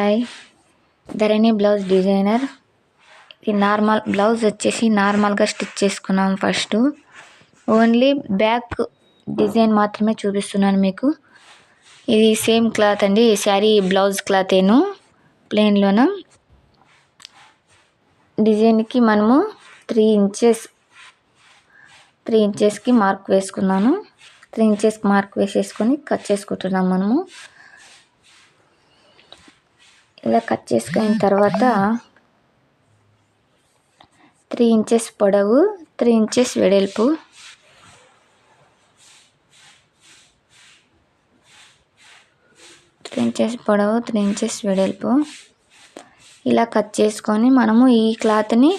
Hi, ధరణి blouse designer. ఇది normal blouse వచ్చేసి నార్మల్గా స్టిచ్ చేసుకున్నాం. ఫస్ట్ ఓన్లీ బ్యాక్ డిజైన్ మాత్రమే చూపిస్తున్నాను మీకు. ఇది సేమ్ క్లాత్ అండి, శారీ బ్లౌజ్ క్లాతేను, ప్లెయిన్లోన. డిజైన్కి మనము 3 ఇంచెస్కి మార్క్ వేసుకున్నాను. 3 ఇంచెస్కి మార్క్ వేసేసుకొని కట్ చేసుకుంటున్నాం. మనము ఇలా కట్ చేసుకున్న తర్వాత 3 ఇంచెస్ పొడవు, 3 ఇంచెస్ వెడల్పు, పొడవు 3 ఇంచెస్ వెడల్పు ఇలా కట్ చేసుకొని మనము ఈ క్లాత్ని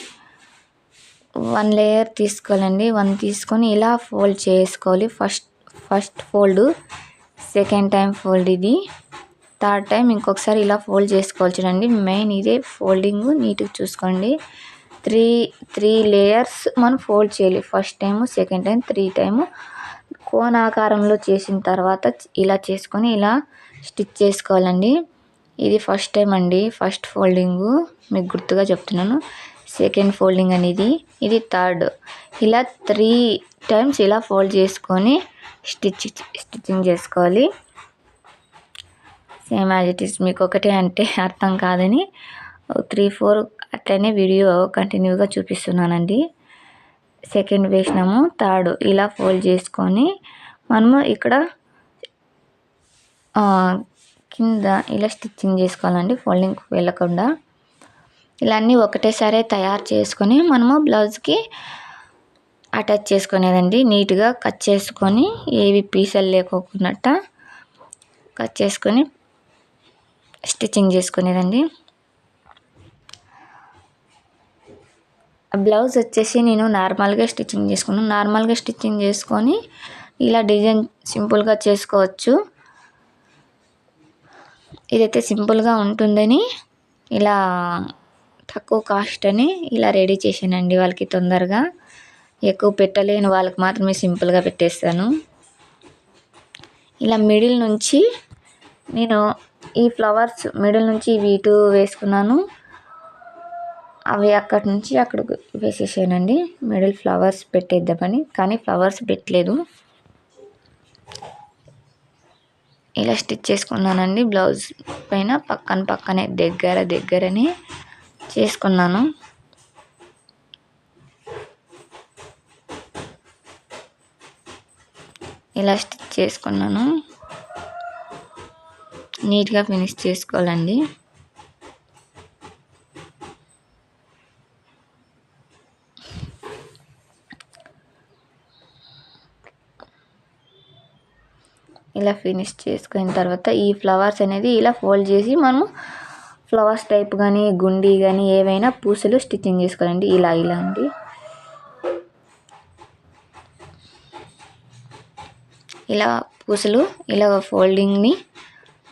1 లేయర్ తీసుకోవాలండి. 1 తీసుకొని ఇలా ఫోల్డ్ చేసుకోవాలి. First fold, second time fold, ఇది థర్డ్ టైం ఇంకొకసారి ఇలా ఫోల్డ్ చేసుకోవాలి. చూడండి, మెయిన్ ఇదే ఫోల్డింగ్, నీట్గా చూసుకోండి. 3 లేయర్స్ మనం ఫోల్డ్ చేయాలి. First time, second time, 3 time కోణాకారంలో చేసిన తర్వాత ఇలా చేసుకొని ఇలా స్టిచ్ చేసుకోవాలండి. ఇది ఫస్ట్ టైం అండి, ఫస్ట్ ఫోల్డింగు, మీకు గుర్తుగా చెప్తున్నాను. సెకండ్ ఫోల్డింగ్ అనేది, ఇది థర్డ్. ఇలా 3 టైమ్స్ ఇలా ఫోల్డ్ చేసుకొని స్టిచ్చింగ్ చేసుకోవాలి. Same as it is. మీకు ఒకటే అంటే అర్థం కాదని 3-4 అట్లనే వీడియో కంటిన్యూగా చూపిస్తున్నానండి. సెకండ్ వేసినాము, థర్డ్ ఇలా ఫోల్డ్ చేసుకొని మనము ఇక్కడ కింద ఇలా స్టిచ్చింగ్ చేసుకోవాలండి, ఫోల్డింగ్ వెళ్ళకుండా. ఇలా అన్నీ ఒకటేసారి తయారు చేసుకొని మనము బ్లౌజ్కి అటాచ్ చేసుకునేదండి. నీట్గా కట్ చేసుకొని, ఏవి పీసలు లేకోకున్నట్ట కట్ చేసుకొని స్టిచ్చింగ్ చేసుకునేదండి. బ్లౌజ్ వచ్చేసి నేను నార్మల్గా స్టిచ్చింగ్ చేసుకున్నాను. నార్మల్గా స్టిచ్చింగ్ చేసుకొని ఇలా డిజైన్ సింపుల్గా చేసుకోవచ్చు. ఇదైతే సింపుల్గా ఉంటుందని ఇలా తక్కువ కాస్ట్ అని ఇలా రెడీ చేశానండి. వాళ్ళకి తొందరగా ఎక్కువ పెట్టలేని వాళ్ళకి మాత్రమే సింపుల్గా పెట్టేస్తాను. ఇలా మిడిల్ నుంచి నేను ఈ ఫ్లవర్స్ మిడిల్ నుంచి ఇవి ఇటు వేసుకున్నాను, అవి అక్కడి నుంచి అక్కడికి వేసేసానండి. మిడిల్ ఫ్లవర్స్ పెట్టేద్దామని, కానీ ఫ్లవర్స్ పెట్టలేదు. ఇలా స్టిచ్ చేసుకున్నానండి. బ్లౌజ్ పైన పక్కనే దగ్గరని చేసుకున్నాను. ఇలా స్టిచ్ చేసుకున్నాను. నీట్గా ఫినిష్ చేసుకోవాలండి. ఇలా ఫినిష్ చేసుకున్న తర్వాత ఈ ఫ్లవర్స్ అనేది ఇలా ఫోల్డ్ చేసి మనము ఫ్లవర్స్ టైప్ కానీ, గుండి కానీ, ఏవైనా పూసలు స్టిచ్చింగ్ చేసుకోవాలండి. ఇలా అండి. ఇలా పూసలు ఇలా ఫోల్డింగ్ని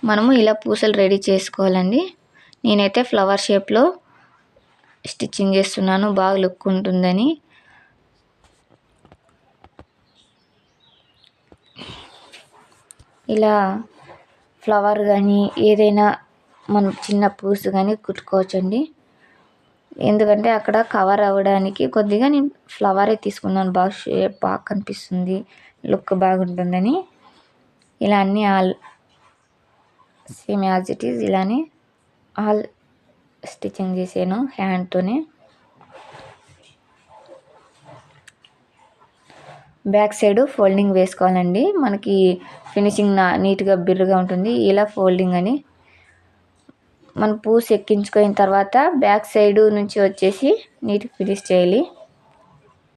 మనము ఇలా పూసలు రెడీ చేసుకోవాలండి. నేనైతే ఫ్లవర్ షేప్లో స్టిచ్చింగ్ చేస్తున్నాను, బాగా లుక్ ఉంటుందని. ఇలా ఫ్లవర్ కానీ ఏదైనా మనం చిన్న పూసు కానీ కుట్టుకోవచ్చండి. ఎందుకంటే అక్కడ కవర్ అవ్వడానికి కొద్దిగా నేను ఫ్లవరే తీసుకున్నాను. బాగా షేప్ బాగా కనిపిస్తుంది, లుక్ బాగుంటుందని. ఇలా అన్నీ all same as it is ఇలానే ఆల్ స్టిచ్చింగ్ చేసాను హ్యాండ్తోనే. బ్యాక్ సైడ్ ఫోల్డింగ్ వేసుకోవాలండి, మనకి ఫినిషింగ్ నీట్గా బిర్రుగా ఉంటుంది. ఇలా ఫోల్డింగ్ అని మనం పూస్ ఎక్కించుకున్న తర్వాత బ్యాక్ సైడ్ నుంచి వచ్చేసి నీట్గా ఫినిష్ చేయాలి.